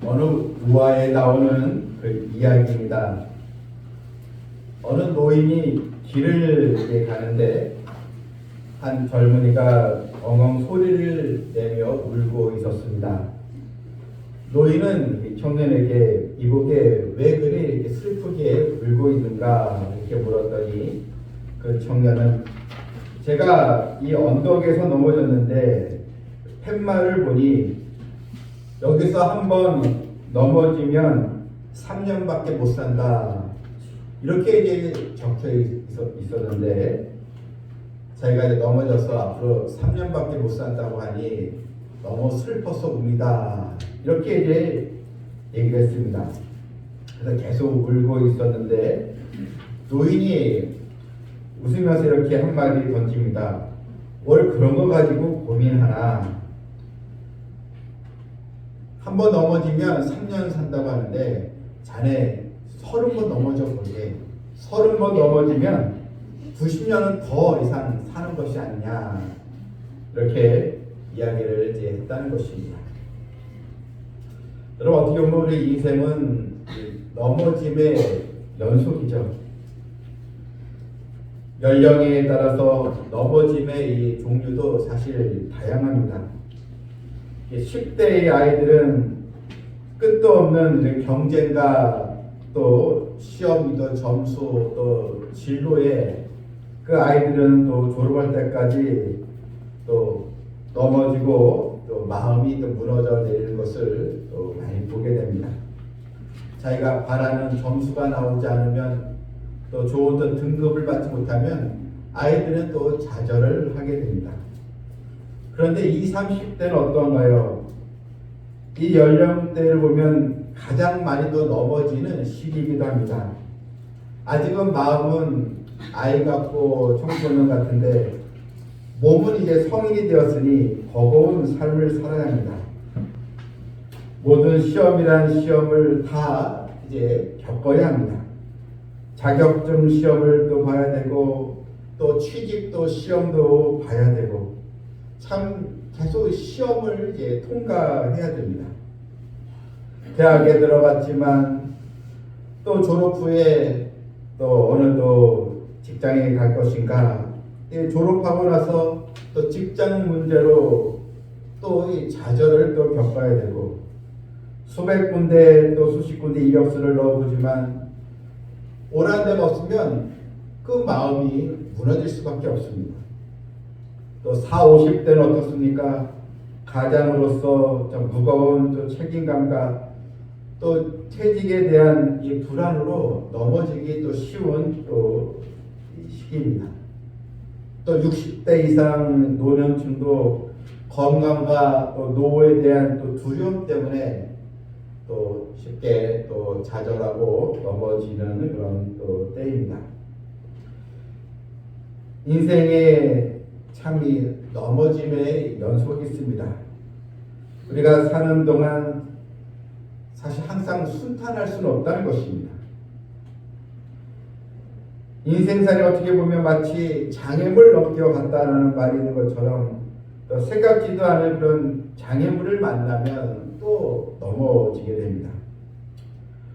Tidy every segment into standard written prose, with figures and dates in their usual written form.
어느 우화에 나오는 그 이야기입니다. 어느 노인이 길을 이제 가는데 한 젊은이가 엉엉 소리를 내며 울고 있었습니다. 노인은 청년에게 이보게 왜 그리 이렇게 슬프게 울고 있는가 이렇게 물었더니 그 청년은 제가 이 언덕에서 넘어졌는데 팻말을 보니 여기서 한번 넘어지면 3년밖에 못 산다 이렇게 이제 적혀 있었는데 자기가 이제 넘어져서 앞으로 3년밖에 못 산다고 하니 너무 슬퍼서 웁니다 이렇게 이제 얘기를 했습니다. 그래서 계속 울고 있었는데 노인이 웃으면서 이렇게 한마디 던집니다. 뭘 그런 거 가지고 고민하나. 한 번 넘어지면 3년 산다고 하는데 자네 30번 넘어져 보게. 30번 넘어지면 90년은 더 이상 사는 것이 아니냐. 이렇게 이야기를 이제 했다는 것입니다. 여러분 어떻게 보면 우리 인생은 넘어짐의 연속이죠. 연령에 따라서 넘어짐의 이 종류도 사실 다양합니다. 10대의 아이들은 끝도 없는 경쟁과 또 시험이든 점수 또 진로에 그 아이들은 또 졸업할 때까지 또 넘어지고 또 마음이 또 무너져 내리는 것을 또 많이 보게 됩니다. 자기가 바라는 점수가 나오지 않으면 또 좋은 또 등급을 받지 못하면 아이들은 또 좌절을 하게 됩니다. 그런데 20, 30대는 어떤가요? 이 연령대를 보면 가장 많이 또 넘어지는 시기이기도 합니다. 아직은 마음은 아이 같고 청소년 같은데 몸은 이제 성인이 되었으니 버거운 삶을 살아야 합니다. 모든 시험이란 시험을 다 이제 겪어야 합니다. 자격증 시험을 또 봐야 되고 또 취직도 시험도 봐야 되고 참 계속 시험을 이제 통과해야 됩니다. 대학에 들어갔지만 또 졸업 후에 또 어느 또 직장에 갈 것인가 졸업하고 나서 또 직장 문제로 또 이 좌절을 또 겪어야 되고 수백 군데 또 수십 군데 이력서를 넣어보지만 오란 데가 없으면 그 마음이 무너질 수밖에 없습니다. 또 40, 50대는 어떻습니까? 가장으로서 좀 무거운 또 책임감과 또 퇴직에 대한 이 불안으로 넘어지기 또 쉬운 또 시기입니다. 또 60대 이상 노년층도 건강과 또 노후에 대한 또 두려움 때문에 또 쉽게 또 좌절하고 넘어지는 그런 또 때입니다. 인생에 참이 넘어짐의 연속이 있습니다. 우리가 사는 동안 사실 항상 순탄할 수는 없다는 것입니다. 인생살이 어떻게 보면 마치 장애물 넘겨갔다는 말이 있는 것처럼 또 생각지도 않은 그런 장애물을 만나면 또 넘어지게 됩니다.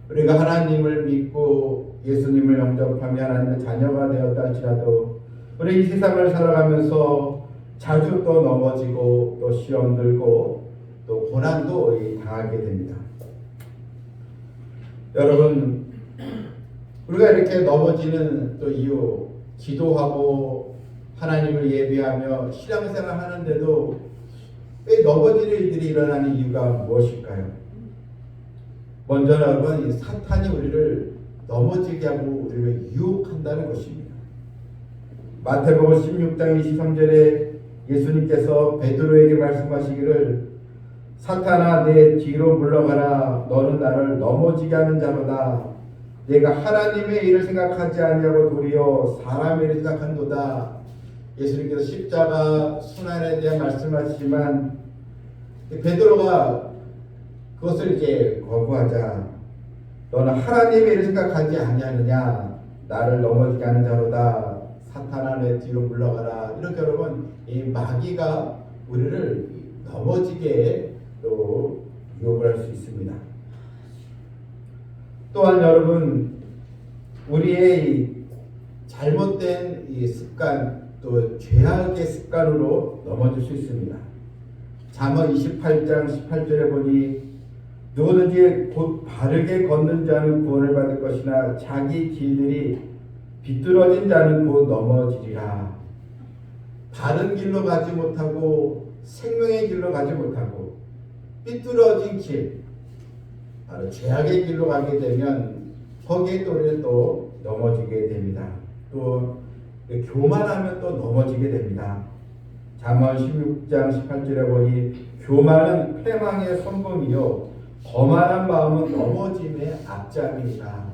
우리가 하나님을 믿고 예수님을 영접하며 하나님의 자녀가 되었다 할지라도 우리 이 세상을 살아가면서 자주 또 넘어지고 또 시험 들고 또 고난도 당하게 됩니다. 여러분 우리가 이렇게 넘어지는 또 이유 기도하고 하나님을 예배하며 신앙생활 하는데도 왜 넘어지는 일들이 일어나는 이유가 무엇일까요? 먼저 여러분 사탄이 우리를 넘어지게 하고 우리를 유혹한다는 것입니다. 마태복음 16장 23절에 예수님께서 베드로에게 말씀하시기를 사탄아 내 뒤로 물러가라 너는 나를 넘어지게 하는 자로다 내가 하나님의 일을 생각하지 아니하고 도리어 사람의 일을 생각한도다. 예수님께서 십자가 순환에 대한 말씀하시지만 베드로가 그것을 이제 거부하자 너는 하나님의 일을 생각하지 아니하느냐 나를 넘어지게 하는 자로다 사탄아 내 뒤로 물러가라. 이렇게 여러분 이 마귀가 우리를 넘어지게 또 유혹을 할 수 있습니다. 또한 여러분, 우리의 이 잘못된 이 습관, 또 죄악의 습관으로 넘어질 수 있습니다. 잠언 28장 18절에 보니 누구든지 곧 바르게 걷는 자는 구원을 받을 것이나 자기 길들이 비뚤어진 자는 곧 넘어지리라. 바른 길로 가지 못하고 생명의 길로 가지 못하고 삐뚤어진 길, 바로 죄악의 길로 가게 되면 거기에 또 우리는 또 넘어지게 됩니다. 또 교만하면 또 넘어지게 됩니다. 잠언 16장 18절에 보니 교만은 패망의 선봉이요 거만한 마음은 넘어짐의 앞잠이라.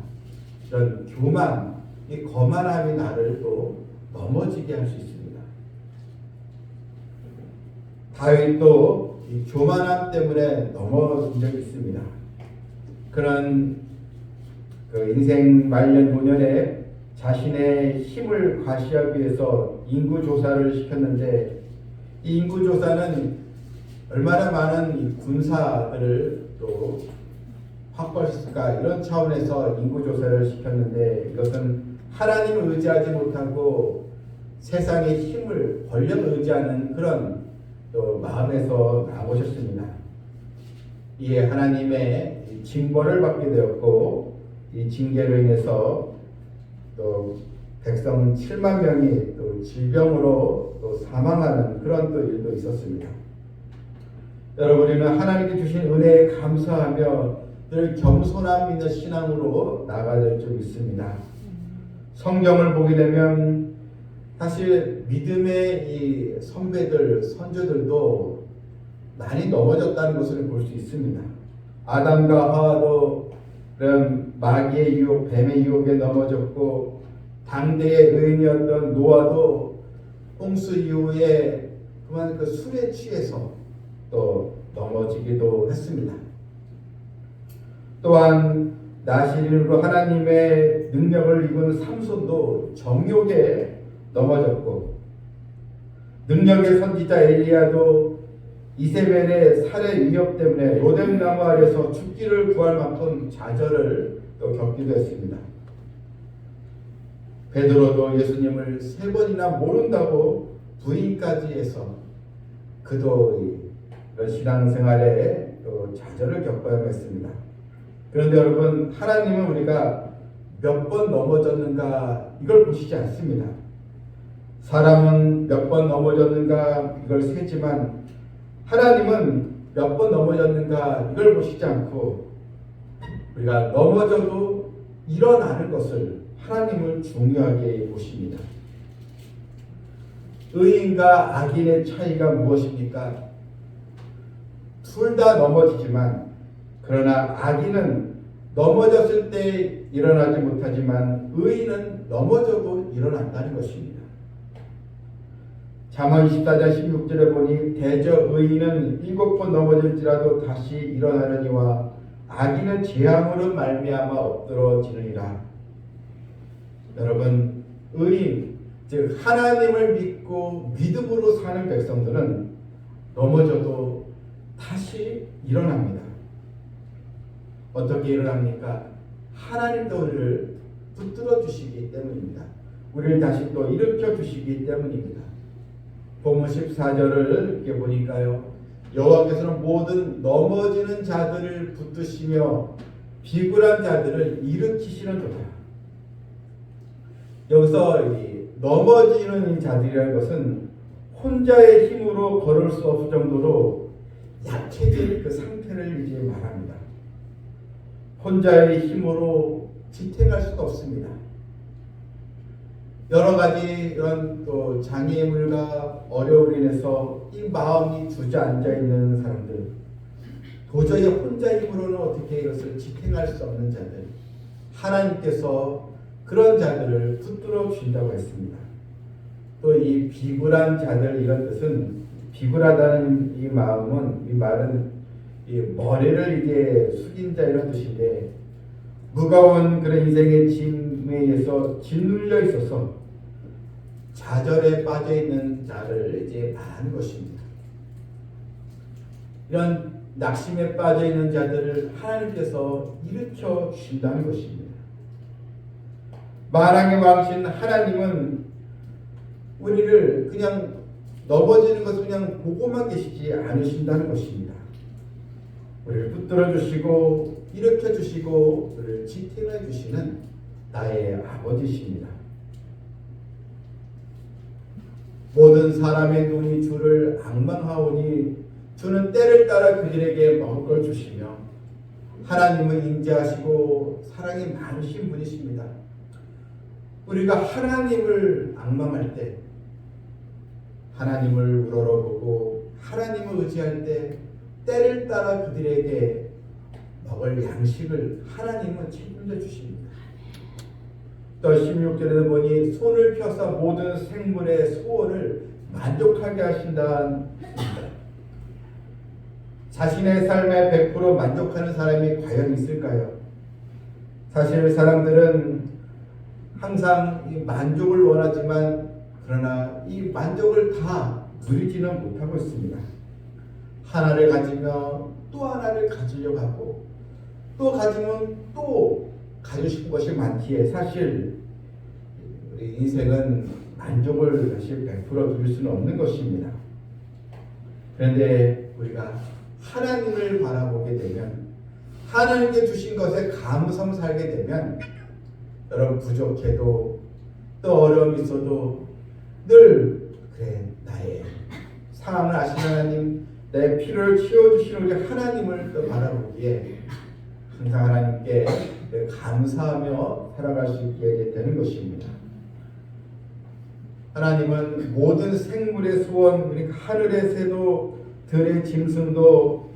이런 교만, 이 거만함이 나를 또 넘어지게 할 수 있습니다. 다윗도 이 교만함 때문에 넘어진 적이 있습니다. 그런 그 인생 말년 노년에 자신의 힘을 과시하기 위해서 인구조사를 시켰는데, 이 인구조사는 얼마나 많은 이 군사들을 또 확보할 수 있을까, 이런 차원에서 인구조사를 시켰는데, 이것은 하나님을 의지하지 못하고 세상의 힘을, 권력을 의지하는 그런 또 마음에서 나오셨습니다. 이에 하나님의 징벌을 받게 되었고, 이 징계로 인해서 또 백성 7만 명이 또 질병으로 또 사망하는 그런 또 일도 있었습니다. 여러분, 우리는 하나님께 주신 은혜에 감사하며 늘 겸손함 있는 신앙으로 나가야 될 줄 믿습니다. 성경을 보게 되면 사실 믿음의 이 선배들, 선조들도 많이 넘어졌다는 것을 볼 수 있습니다. 아담과 하와도 그런 마귀의 유혹, 뱀의 유혹에 넘어졌고, 당대의 의인이었던 노아도 홍수 이후에 그만 그 술에 취해서 또 넘어지기도 했습니다. 또한 나실인으로 하나님의 능력을 입은 삼손도 정욕에 넘어졌고, 능력의 선지자 엘리야도 이세벨의 살해 위협 때문에 로뎀나무 아래서 죽기를 구할 만큼 좌절을 또 겪기도 했습니다. 베드로도 예수님을 3번이나 모른다고 부인까지 해서 그도 이런 신앙생활에 또 좌절을 겪어야 했습니다. 그런데 여러분, 하나님은 우리가 몇 번 넘어졌는가 이걸 보시지 않습니다. 사람은 몇 번 넘어졌는가 이걸 세지만, 하나님은 몇 번 넘어졌는가 이걸 보시지 않고, 우리가 넘어져도 일어나는 것을 하나님을 중요하게 보십니다. 의인과 악인의 차이가 무엇입니까? 둘 다 넘어지지만, 그러나 악인은 넘어졌을 때 일어나지 못하지만 의인은 넘어져도 일어난다는 것입니다. 잠언 24장 16절에 보니 대저 의인은 7번 넘어질지라도 다시 일어나려니와 악인은 재앙으로 말미암아 엎드러지느니라. 여러분, 의인, 즉 하나님을 믿고 믿음으로 사는 백성들은 넘어져도 다시 일어납니다. 어떻게 일어납니까? 하나님도 우리를 붙들어 주시기 때문입니다. 우리를 다시 또 일으켜 주시기 때문입니다. 본문 14절을 이렇게 보니까요, 여호와께서는 모든 넘어지는 자들을 붙드시며 비굴한 자들을 일으키시는도다. 여기서 이 넘어지는 자들이라는 것은 혼자의 힘으로 걸을 수 없을 정도로 약해진 그 상태를 이제 말합니다. 혼자의 힘으로 지탱할 수가 없습니다. 여러 가지 이런 또 장애물과 어려움으로 인해서 이 마음이 주저앉아 있는 사람들, 도저히 혼자 힘으로는 어떻게 이것을 지탱할 수 없는 자들, 하나님께서 그런 자들을 붙들어 주신다고 했습니다. 또 이 비굴한 자들, 이런 뜻은, 비굴하다는 이 마음은, 이 말은 이 머리를 이제 숙인 자 이런 뜻인데, 무거운 그런 인생의 짐에 의해서 짓눌려 있어서 좌절에 빠져 있는 자를 이제 말하는 것입니다. 이런 낙심에 빠져 있는 자들을 하나님께서 일으켜 주신다는 것입니다. 만왕의 왕신 하나님은 우리를 그냥 넘어지는 것을 그냥 보고만 계시지 않으신다는 것입니다. 우리를 붙들어 주시고 일으켜 주시고 우리를 지탱해 주시는 나의 아버지십니다. 모든 사람의 눈이 주를 앙망하오니 주는 때를 따라 그들에게 먹을 걸 주시며 하나님은 인자하시고 사랑이 많으신 분이십니다. 우리가 하나님을 앙망할 때, 하나님을 우러러보고 하나님을 의지할 때 때를 따라 그들에게 먹을 양식을 하나님은 책임져 주십니다. 또 16절에도 보니 손을 펴서 모든 생물의 소원을 만족하게 하신다는 자신의 삶에 100% 만족하는 사람이 과연 있을까요? 사실 사람들은 항상 이 만족을 원하지만 그러나 이 만족을 다 누리지는 못하고 있습니다. 하나를 가지며 또 하나를 가지려고 하고 또 가지면 또 가지고 싶은 것이 많기에 사실 우리 인생은 만족을 사실 100% 누릴 수는 없는 것입니다. 그런데 우리가 하나님을 바라보게 되면 하나님께 주신 것에 감사하며 살게 되면 여러분 부족해도 또 어려움이 있어도 늘 그래 나의 상황을 아시는 하나님 내 필요를 채워주시는 우리 하나님을 또 바라보기에 항상 하나님께 감사하며 살아갈 수 있게 되는 것입니다. 하나님은 모든 생물의 소원, 그러니까 하늘의 새도 들의 짐승도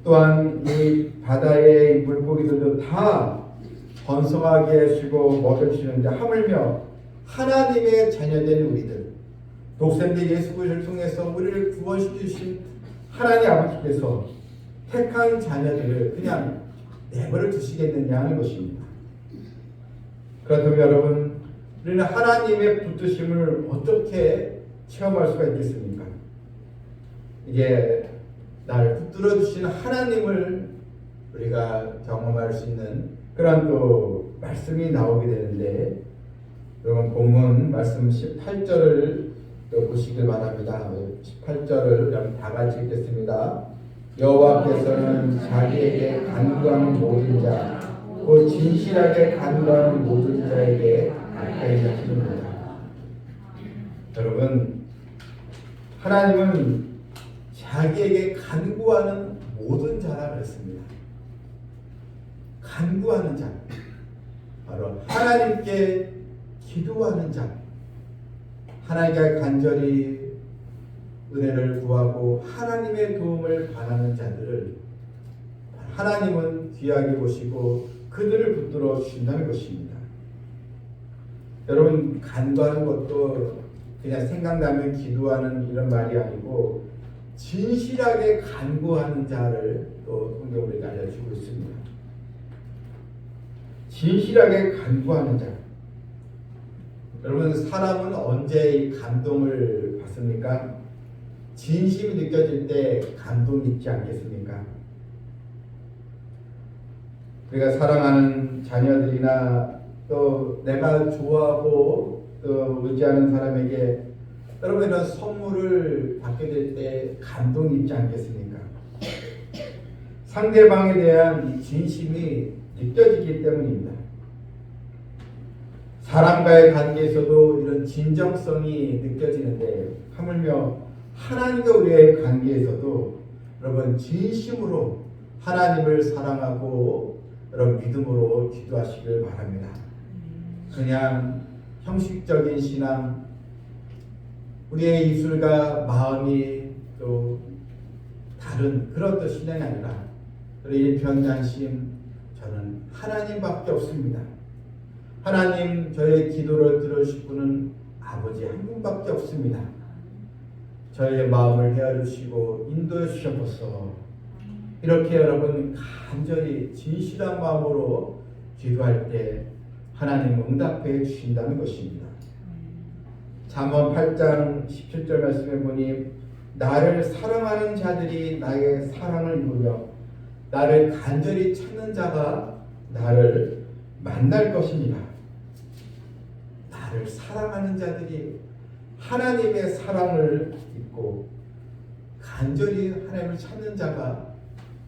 또한 이 바다의 물고기들도 다 번성하게 해주시고 먹여주시는데 하물며 하나님의 자녀된 우리들 독생자 예수 그리스도를 통해서 우리를 구원시키신 하나님 아버지께서 택한 자녀들을 그냥 내버려 두시겠느냐 하는 것입니다. 그렇다면 여러분 우리는 하나님의 붙드심을 어떻게 체험할 수가 있겠습니까? 이게 나를 붙들어 주신 하나님을 우리가 경험할 수 있는 그런 또 말씀이 나오게 되는데 여러분 본문 말씀 18절을 또 보시길 바랍니다. 18절을 여러분 다 같이 읽겠습니다. 여호와께서는 자기에게 간구하는 모든 자 곧 진실하게 간구하는 모든 자에게 가까이 하시는도다. 여러분 하나님은 자기에게 간구하는 모든 자라 그랬습니다. 간구하는 자 바로 하나님께 기도하는 자 하나님께 간절히 은혜를 구하고 하나님의 도움을 바라는 자들을 하나님은 귀하게 보시고 그들을 붙들어 주신다는 것입니다. 여러분 간구하는 것도 그냥 생각나면 기도하는 이런 말이 아니고 진실하게 간구하는 자를 또 성경 우리가 알려주고 있습니다. 진실하게 간구하는 자. 여러분 사람은 언제 이 감동을 받습니까? 진심이 느껴질 때 감동이 있지 않겠습니까? 우리가 사랑하는 자녀들이나 또 내가 좋아하고 또 의지하는 사람에게 여러분 이런 선물을 받게 될 때 감동이 있지 않겠습니까? 상대방에 대한 이 진심이 느껴지기 때문입니다. 사람과의 관계에서도 이런 진정성이 느껴지는데 하물며 하나님과 우리의 관계에서도 여러분 진심으로 하나님을 사랑하고 여러분 믿음으로 기도하시길 바랍니다. 그냥 형식적인 신앙 우리의 입술과 마음이 또 다른 그런 또 신앙이 아니라 우리 일편단심 저는 하나님밖에 없습니다. 하나님 저의 기도를 들어주실 분은 아버지 한 분밖에 없습니다. 저의 마음을 헤아리시고 인도해 주셔서 이렇게 여러분 간절히 진실한 마음으로 기도할 때 하나님 응답해 주신다는 것입니다. 잠언 8장 17절 말씀에 보니 나를 사랑하는 자들이 나의 사랑을 이루며 나를 간절히 찾는 자가 나를 만날 것입니다. 나를 사랑하는 자들이 하나님의 사랑을 입고 간절히 하나님을 찾는 자가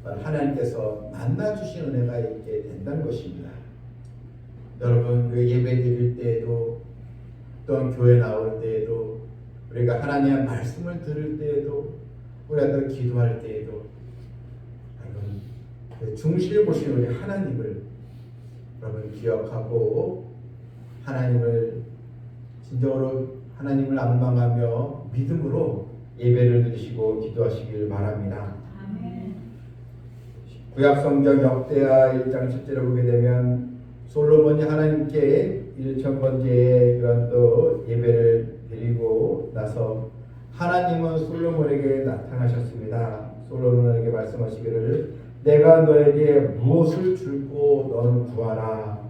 하나님께서 만나주신 은혜가 있게 된다는 것입니다. 여러분, 예배 드릴 때에도 또한 교회 나올 때에도 우리가 하나님의 말씀을 들을 때에도 우리가 또 기도할 때에도 여러분 중심을 보시는 우리 하나님을 여러분 기억하고 하나님을 진정으로 하나님을 앙망하며 믿음으로 예배를 드리시고 기도하시길 바랍니다. 아멘. 구약성경 역대하 1장 10절을 보게 되면 솔로몬이 하나님께 1000번째의 그런 또 예배를 드리고 나서 하나님은 솔로몬에게 나타나셨습니다. 솔로몬에게 말씀하시기를 내가 너에게 무엇을 줄고 너는 구하라.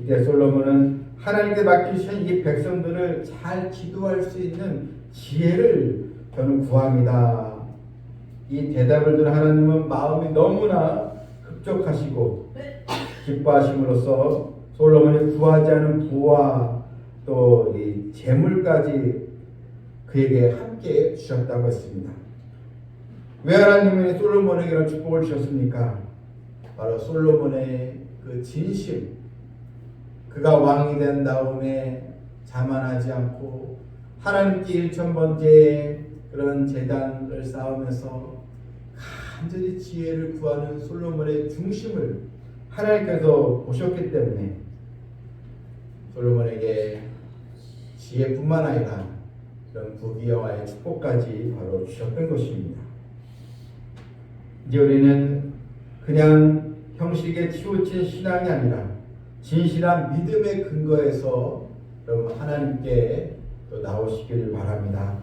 이때 솔로몬은 하나님께 맡기신 이 백성들을 잘 기도할 수 있는 지혜를 저는 구합니다. 이 대답을 들은 하나님은 마음이 너무나 흡족하시고 기뻐하심으로써 솔로몬이 구하지 않은 부와 또 이 재물까지 그에게 함께 주셨다고 했습니다. 왜 하나님이 솔로몬에게 이런 축복을 주셨습니까? 바로 솔로몬의 그 진심, 그가 왕이 된 다음에 자만하지 않고 하나님께 1000번째 그런 제단을 쌓으면서 간절히 지혜를 구하는 솔로몬의 중심을 하나님께서 보셨기 때문에 솔로몬에게 지혜뿐만 아니라 이런 부귀영화의 축복까지 바로 주셨던 것입니다. 이제 우리는 그냥 형식에 치우친 신앙이 아니라 진실한 믿음의 근거에서 여러분 하나님께 또 나오시기를 바랍니다.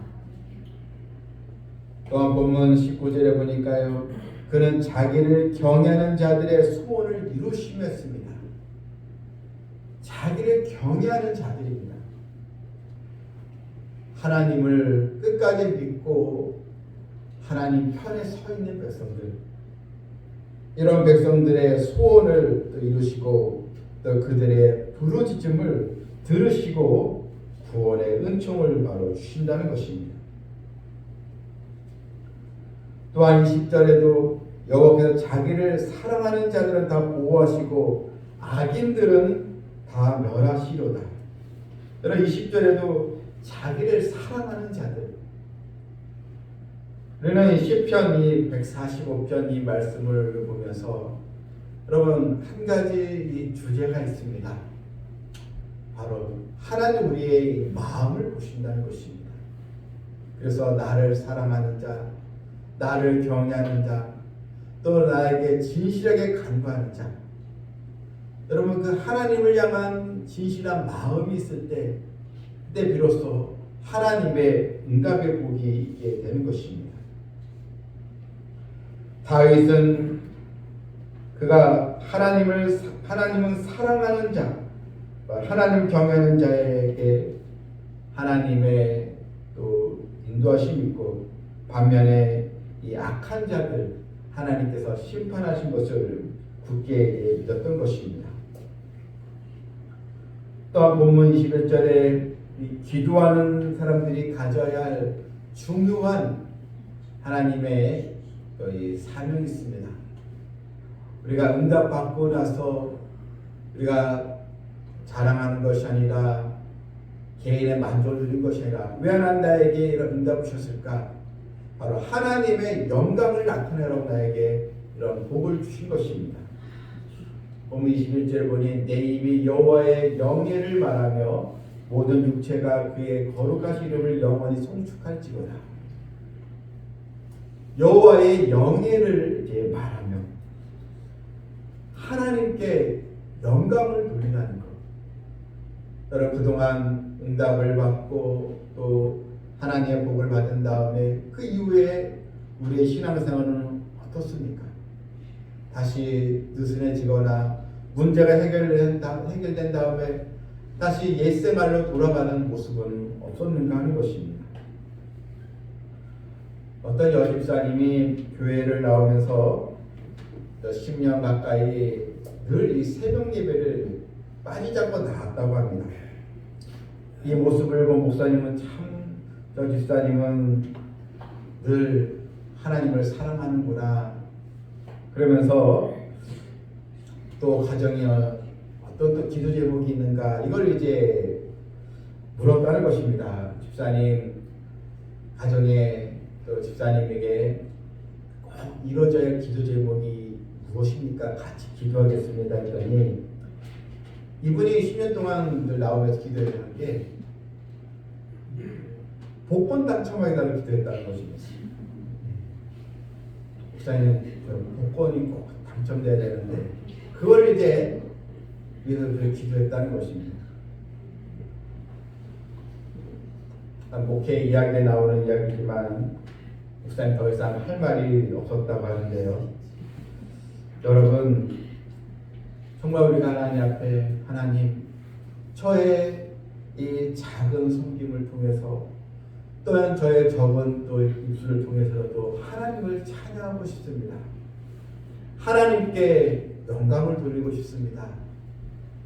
또한 본문 19절에 보니까요, 그는 자기를 경외하는 자들의 소원을 이루심했습니다. 자기를 경외하는 자들입니다. 하나님을 끝까지 믿고 하나님 편에 서 있는 백성들, 이런 백성들의 소원을 또 이루시고 또 그들의 부르짖음을 들으시고 구원의 은총을 바로 주신다는 것입니다. 또한 20절에도 여호와께서 자기를 사랑하는 자들은 다 보호하시고 악인들은 다 멸하시로다. 여러분 20절에도 자기를 사랑하는 자들, 우리는 시편 이 145편 이 말씀을 보면서 여러분 한 가지 이 주제가 있습니다. 바로 하나님 우리의 마음을 보신다는 것입니다. 그래서 나를 사랑하는 자, 나를 경외하는 자, 또 나에게 진실하게 간구하는 자, 여러분 그 하나님을 향한 진실한 마음이 있을 때 그때 비로소 하나님의 응답의 복이 있게 되는 것입니다. 다윗은 그가 하나님은 사랑하는 자, 하나님 경외하는 자에게 하나님의 또 인도하심이 있고 반면에 이 악한 자들 하나님께서 심판하신 것을 굳게 믿었던 것입니다. 또한 본문 21절에 기도하는 사람들이 가져야 할 중요한 하나님의 사명이 있습니다. 우리가 응답받고 나서 우리가 자랑하는 것이 아니라 개인의 만족을 누린 것이 아니라 왜 하나님 나에게 이런 응답을 주셨을까? 바로 하나님의 영광을 나타내라고 나에게 이런 복을 주신 것입니다. 본문 21절 보니 내 입이 여호와의 영예를 말하며 모든 육체가 그의 거룩하신 이름을 영원히 송축할지로다. 여호와의 영예를 이제 말하며 하나님께 영광을 돌리라는 것. 여러분 그동안 응답을 받고 또 하나님의 복을 받은 다음에 그 이후에 우리의 신앙생활은 어떻습니까? 다시 느슨해지거나 문제가 해결된 다음에 다시 옛생활로 돌아가는 모습은 없었는가 하는 것입니다. 어떤 여집사님이 교회를 나오면서 몇십 년 가까이 늘 이 새벽 예배를 빠지지 않고 나왔다고 합니다. 이 모습을 본 목사님은 참 저 집사님은 늘 하나님을 사랑하는구나 그러면서 또 가정에 어떤 또 기도 제목이 있는가 이걸 이제 물었다는 것입니다. 집사님 가정에 또 집사님에게 꼭 이루어져야 할 기도 제목이 무엇입니까? 같이 기도하겠습니다 했더니 이분이 10년 동안 늘 나오면서 기도했던 게 복권 당첨하게 달라고 기도했다는 것입니다. 목사님 복권이 꼭 당첨돼야 되는데 그걸 이제 위해서 기도했다는 것입니다. 목회 이야기에 나오는 이야기지만 목사님 더 이상 할 말이 없었다고 하는데요. 여러분 정말 우리가 하나님 앞에 하나님 저의 이 작은 섬김을 통해서 또한 저의 적은 또 입술을 통해서도 하나님을 찬양하고 싶습니다. 하나님께 영광을 돌리고 싶습니다.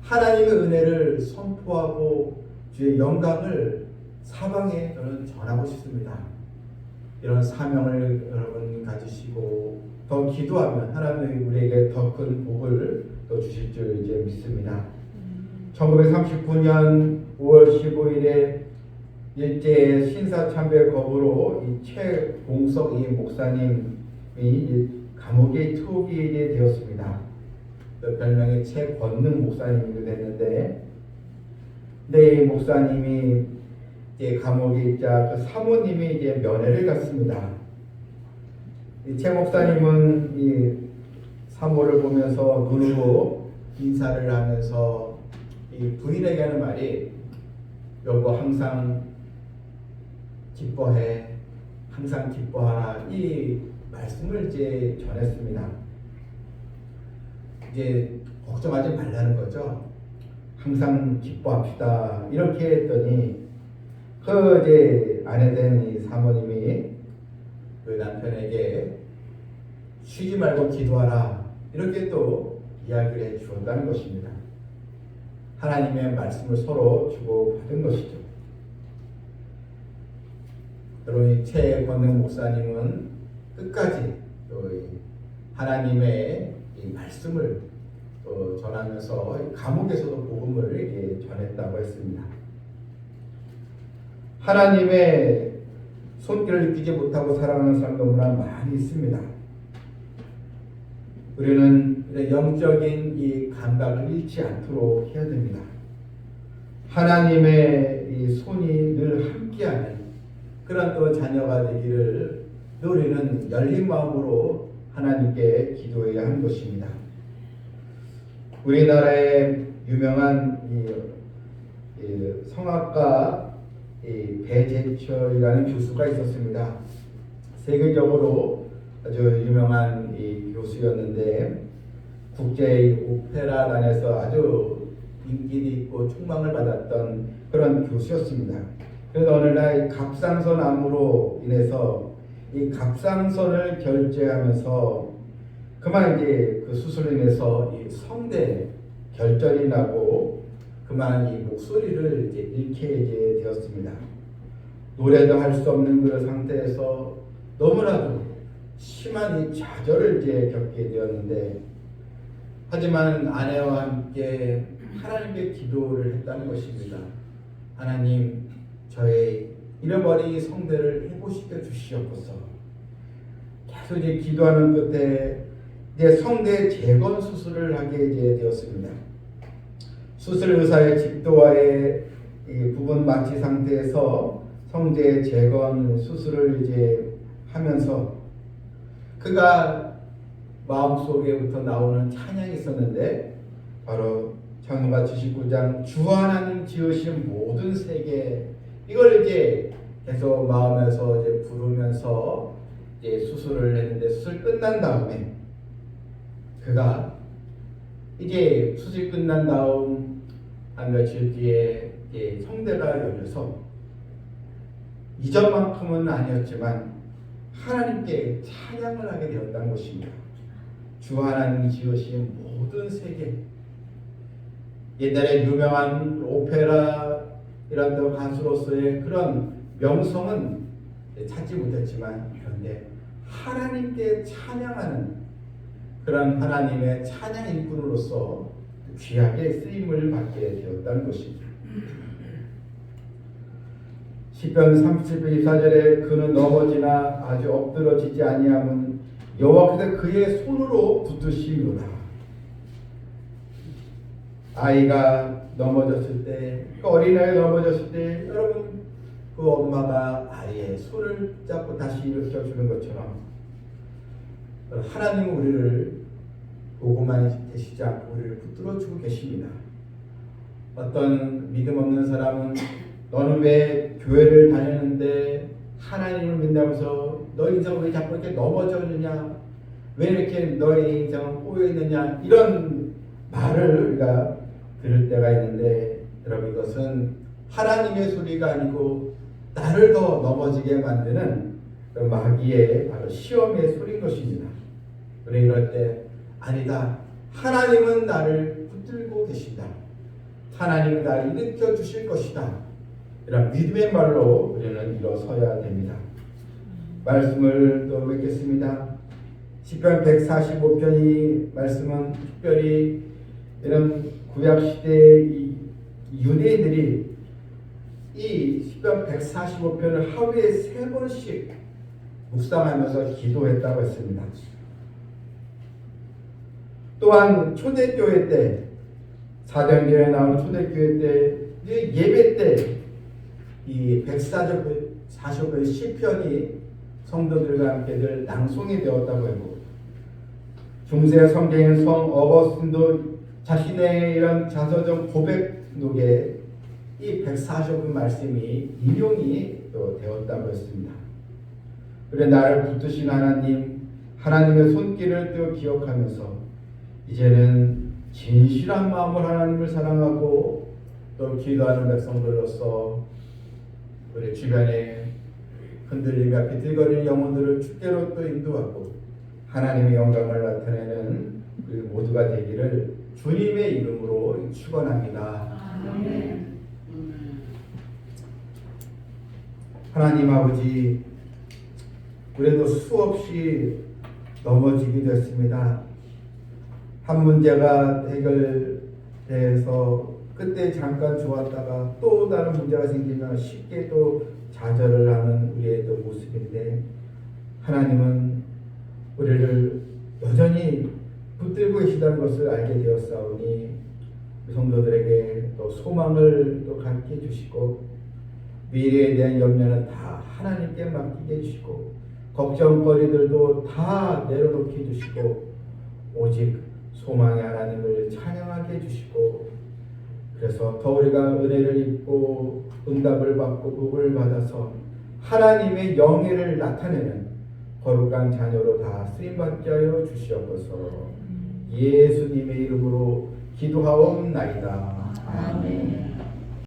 하나님의 은혜를 선포하고 주의 영광을 사방에 저는 전하고 싶습니다. 이런 사명을 여러분 가지시고 더 기도하면 하나님이 우리에게 더 큰 복을 또 주실 줄 이제 믿습니다. 1939년 5월 15일에 일제의 신사참배 거부로 이 최봉석 이 목사님이 감옥에 투옥이 되었습니다. 별명이 최권능 목사님이 됐는데, 이 목사님이 이제 감옥에 있자 그 사모님이 이제 면회를 갔습니다. 이 최 목사님은 이 사모를 보면서 눈으로 인사를 하면서 이 부인에게 하는 말이 여보 항상 기뻐해, 항상 기뻐하라 이 말씀을 이제 전했습니다. 이제 걱정하지 말라는 거죠. 항상 기뻐합시다 이렇게 했더니 그 이제 아내된 이 사모님이 그 남편에게 쉬지 말고 기도하라 이렇게 또 이야기를 해 주었다는 것입니다. 하나님의 말씀을 서로 주고받은 것이죠. 여러분 최권능 목사님은 끝까지 또 하나님의 이 말씀을 또 전하면서 감옥에서도 복음을 이렇게 전했다고 했습니다. 하나님의 손길을 느끼지 못하고 살아가는 사람 너무나 많이 있습니다. 우리는 영적인 이 감각을 잃지 않도록 해야 됩니다. 하나님의 이 손이 늘 함께하는 그런 또 자녀가 되기를 우리는 열린 마음으로 하나님께 기도해야 하는 것입니다. 우리나라의 유명한 이 성악가 배재철이라는 교수가 있었습니다. 세계적으로 아주 유명한 이 교수였는데 국제 오페라단에서 아주 인기도 있고 충망을 받았던 그런 교수였습니다. 그래서 어느 날 갑상선 암으로 인해서 이 갑상선을 결제하면서 그만 이제 그 수술로 인해서 이 성대 결절이 나고 그만 이 목소리를 이제 잃게 이제 되었습니다. 노래도 할 수 없는 그런 상태에서 너무나도 심한 이 좌절을 이제 겪게 되었는데, 하지만 아내와 함께 하나님께 기도를 했다는 것입니다. 하나님, 저의 잃어버린 성대를 회복시켜 주시옵소서. 계속 이제 기도하는 끝에 이제 성대 재건 수술을 하게 이제 되었습니다. 수술 의사의 집도와의 이 부분 마취 상태에서 성대 재건 수술을 이제 하면서 그가 마음속에부터 나오는 찬양이 있었는데, 바로 창세기 79장 주 하나님 지으신 모든 세계, 이걸 이제 계속 마음에서 이제 부르면서 이제 수술을 했는데, 수술 끝난 다음에 그가 이제 수술 끝난 다음 한 며칠 뒤에 성대가 열려서 이전만큼은 아니었지만 하나님께 찬양을 하게 되었다는 것입니다. 주 하나님이 지으신 모든 세계, 옛날에 유명한 오페라 이런 가수로서의 그런 명성은 찾지 못했지만, 그런데 하나님께 찬양하는 그런 하나님의 찬양 일꾼으로서 귀하게 쓰임을 받게 되었다는 것입니다. 시편 37편 24절에 그는 넘어지나 아주 엎드러지지 아니함은 여호와께서 그의 손으로 붙드시미로다. 아이가 넘어졌을 때, 어린아이가 넘어졌을 때 여러분 그 엄마가 아이의 손을 잡고 다시 일으켜주는 것처럼 하나님은 우리를 보고만 계시지 않고 우리를 붙들어주고 계십니다. 어떤 믿음 없는 사람은 너는 왜 교회를 다니는데 하나님을 믿는다면서 너 인생 왜 자꾸 이렇게 넘어졌느냐, 왜 이렇게 너의 인생은 꼬여있느냐, 이런 말을 우리가 들을 때가 있는데, 여러분 이것은 하나님의 소리가 아니고 나를 더 넘어지게 만드는 마귀의 바로 시험의 소리인 것입니다. 우리 이럴 때 아니다, 하나님은 나를 붙들고 계신다, 하나님은 나를 일으켜 주실 것이다, 이런 믿음의 말로 우리는 일어서야 됩니다. 말씀을 또 뵙겠습니다. 시편 145편이 말씀은 특별히 이런 구약시대의 유대인들이 이 시편 145편을 하루에 3번씩 묵상하면서 기도했다고 했습니다. 또한 초대교회 때, 사도행전에 나오는 초대교회 때, 예배 때 이 145편의 시편이 성도들과 함께 늘 낭송이 되었다고 하고, 중세 성경인 성 어거스틴도 자신의 이런 자서전 고백록에 이 145편 말씀이 인용이 또 되었다고 했습니다. 그래 나를 붙드신 하나님, 하나님의 손길을 또 기억하면서 이제는 진실한 마음으로 하나님을 사랑하고 또 기도하는 백성들로서 우리 주변에 흔들리며 비틀거리는 영혼들을 주께로 또 인도하고 하나님의 영광을 나타내는 우리 모두가 되기를 주님의 이름으로 축원합니다. 아멘. 하나님 아버지, 우리도 수없이 넘어지기도 했습니다. 한 문제가 해결돼서 그때 잠깐 좋았다가 또 다른 문제가 생기면 쉽게 또 좌절을 하는 우리의 또 모습인데, 하나님은 우리를 여전히 붙들고 계시다는 것을 알게 되었사오니 성도들에게 또 소망을 또 갖게 해주시고 미래에 대한 염려는 다 하나님께 맡기게 해주시고 걱정거리들도 다 내려놓게 해주시고 오직 소망의 하나님을 찬양하게 해주시고, 그래서 더 우리가 은혜를 입고 응답을 받고 복을 받아서 하나님의 영예를 나타내는 거룩한 자녀로 다 쓰임받게 하여 주시옵소서. 예수님의 이름으로 기도하옵나이다. 아멘.